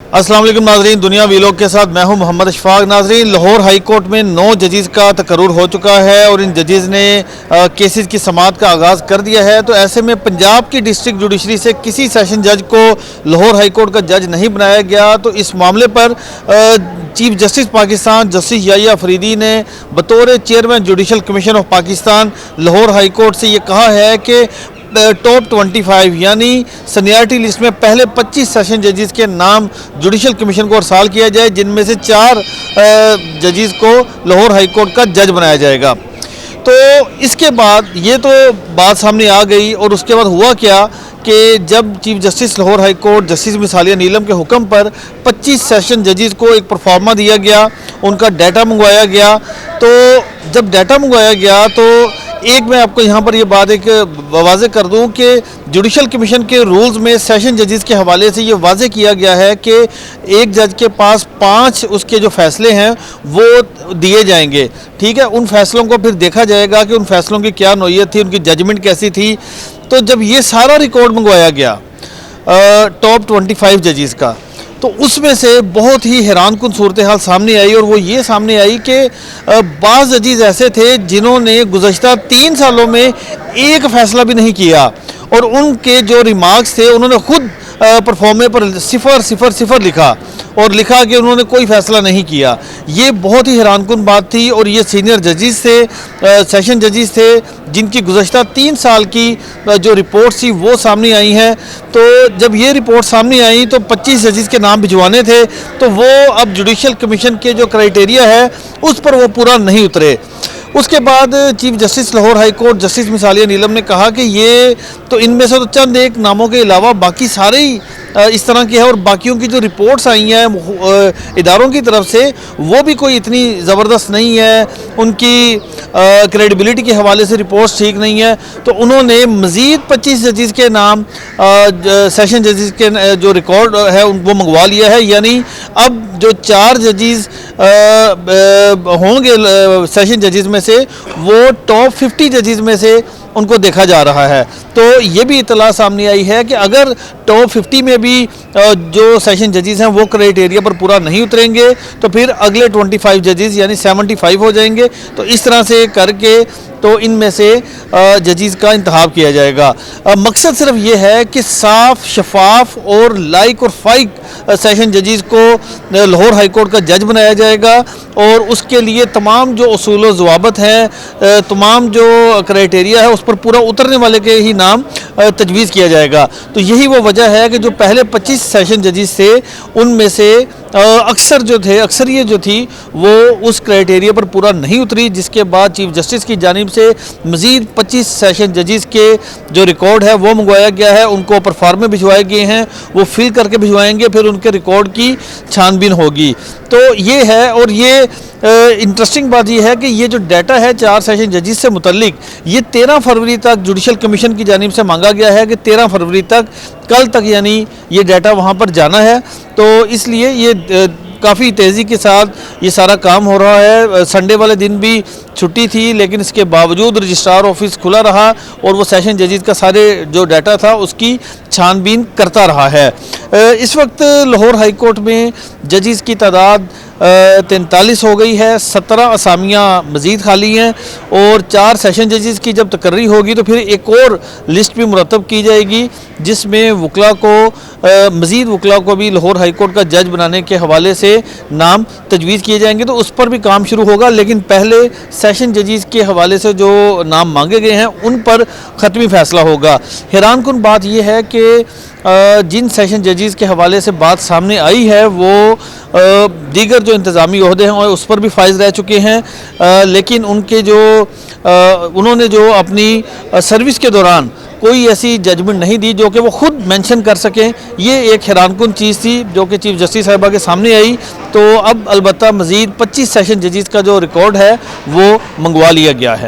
अस्सलाम वालेकुम नाजरीन, दुनिया वीलॉग के साथ मैं हूं मोहम्मद अशफाक। नाजरीन, लाहौर हाई कोर्ट में 9 जजेस का तकर्रुर हो चुका है और इन जजेस ने केसेस की समाअत का आगाज़ कर दिया है। तो ऐसे में पंजाब की डिस्ट्रिक्ट जुडिशरी से किसी सेशन जज को लाहौर हाई कोर्ट का जज नहीं बनाया गया। तो इस मामले पर chief justice Pakistan justice Yahya Afridi ने बतौर chairman judicial commission of Pakistan Lahore high court से ये कहा है कि टॉप 25 यानी सीनियरिटी लिस्ट में पहले 25 सेशन जजेस के नाम जुडिशल कमीशन को अरसाल किया जाए, जिनमें से 4 जजेस को लाहौर हाई कोर्ट का जज बनाया जाएगा। तो इसके बाद ये तो बात सामने आ गई और उसके बाद हुआ क्या कि जब chief justice Lahore high court justice Misalia Neelam के हुक्म पर 25 सेशन जजेस को एक परफॉर्मा दिया गया, उनका डाटा मंगवाया गया। तो जब डाटा मंगवाया गया तो एक मैं आपको यहाँ पर ये बात एक वाज़े कर दूँ कि जुडिशल कमीशन के रूल्स में सेशन जजेस के हवाले से ये वाज़े किया गया है कि एक जज के पास 5 उसके जो फैसले हैं वो दिए जाएंगे। ठीक है, उन फैसलों को फिर देखा जाएगा कि उन फैसलों की क्या नौइयत थी, उनकी जजमेंट कैसी थी। तो जब ये सारा रिकॉर्ड मंगवाया गया टॉप 25 जजेस का, तो उसमें से बहुत ही हैरानकुन सूरत हाल सामने आई और वो ये सामने आई कि बाज़ जजेस ऐसे थे जिन्होंने गुज़श्ता 3 सालों में एक फ़ैसला भी नहीं किया और उनके जो रिमार्क्स थे उन्होंने खुद परफॉर्मे पर 0 लिखा और लिखा कि उन्होंने कोई फ़ैसला नहीं किया। ये बहुत ही हैरानकुन बात थी और ये सीनियर जजेस थे, सेशन जजेस थे, जिनकी गुज़श्ता 3 साल की जो रिपोर्ट थी वो सामने आई हैं। तो जब ये रिपोर्ट सामने आई तो 25 जजेस के नाम भिजवाने थे, तो वो अब जुडिशल कमीशन के जो क्राइटेरिया है उस पर वो पूरा नहीं उतरे। उसके बाद chief justice Lahore high court justice Misalia Neelam ने कहा कि ये तो इनमें से तो चंद एक नामों के अलावा बाकी सारे ही इस तरह के हैं और बाकियों की जो रिपोर्ट्स आई हैं इदारों की तरफ से वो भी कोई इतनी ज़बरदस्त नहीं है, उनकी क्रेडिबिलिटी के हवाले से रिपोर्ट्स ठीक नहीं है। तो उन्होंने मज़ीद 25 जजेस के नाम सेशन जजेस के जो रिकॉर्ड है वो मंगवा लिया है। यानी अब जो 4 जजेस होंगे सेशन जजेस में से वो टॉप 50 जजेस में से उनको देखा जा रहा है। तो ये भी इतला सामने आई है कि अगर टॉप 50 में भी जो सेशन जजेस हैं वो क्राइटेरिया पर पूरा नहीं उतरेंगे तो फिर अगले 25 जजेस यानी 75 हो जाएंगे। तो इस तरह से करके तो इनमें से जजेस का इंतखाब किया जाएगा। मकसद सिर्फ ये है कि साफ, शफाफ और लाइक और फाइक सेशन जजेस को लाहौर हाई कोर्ट का जज बनाया जाएगा और उसके लिए तमाम जो उसूल व ज़वाबित हैं, तमाम जो क्राइटेरिया है उस पर पूरा उतरने वाले के ही नाम तजवीज़ किया जाएगा। तो यही वो वजह है कि जो पहले 25 सेशन जजेस थे उनमें से अक्सरियत जो थी वो उस क्राइटेरिया पर पूरा नहीं उतरी, जिसके बाद चीफ जस्टिस की जानिब से मज़ीद 25 सेशन जजेस के जो रिकॉर्ड है वो मंगवाया गया है। उनको परफॉर्मे भिजवाए गए हैं, वो फिल करके भिजवाएंगे, फिर उनके रिकॉर्ड की छानबीन होगी। तो ये है और ये इंटरेस्टिंग बात यह है कि ये जो डाटा है 4 सेशन जजेस से मुतल्लिक, ये 13 फरवरी तक जुडिशल कमीशन की जानिब से मांगा गया है कि 13 फरवरी तक, कल तक यानी ये डाटा वहाँ पर जाना है। तो इसलिए ये काफ़ी तेज़ी के साथ ये सारा काम हो रहा है। संडे वाले दिन भी छुट्टी थी लेकिन इसके बावजूद रजिस्ट्रार ऑफिस खुला रहा और वो सेशन जजेस का सारे जो डाटा था उसकी छानबीन करता रहा है। इस वक्त लाहौर हाई कोर्ट में जजेस की तादाद 43 हो गई है, 17 असामियाँ मज़ीद खाली हैं और 4 सेशन जजेस की जब तकर्री होगी तो फिर एक और लिस्ट भी मुरतब की जाएगी जिसमें वकला को मज़ीद वकला को भी लाहौर हाई कोर्ट का जज बनाने के हवाले से नाम तजवीज़ किए जाएंगे। तो उस पर भी काम शुरू होगा, लेकिन पहले सेशन जजेस के हवाले से जो नाम मांगे गए हैं उन पर ख़त्मी फ़ैसला होगा। हैरानकुन बात यह है कि जिन सेशन जजेस के हवाले से बात सामने आई है वो दीगर जो इंतज़ामी ओहदे हैं उस पर भी फाइज रह चुके हैं, लेकिन उनके जो उन्होंने जो अपनी सर्विस के दौरान कोई ऐसी जजमेंट नहीं दी जो कि वो खुद मेंशन कर सकें। ये एक हैरानकुन चीज़ थी जो कि चीफ जस्टिस साहिबा के सामने आई। तो अब अलबत्ता मज़ीद 25 सेशन जजेस का जो रिकॉर्ड है वो मंगवा लिया गया है।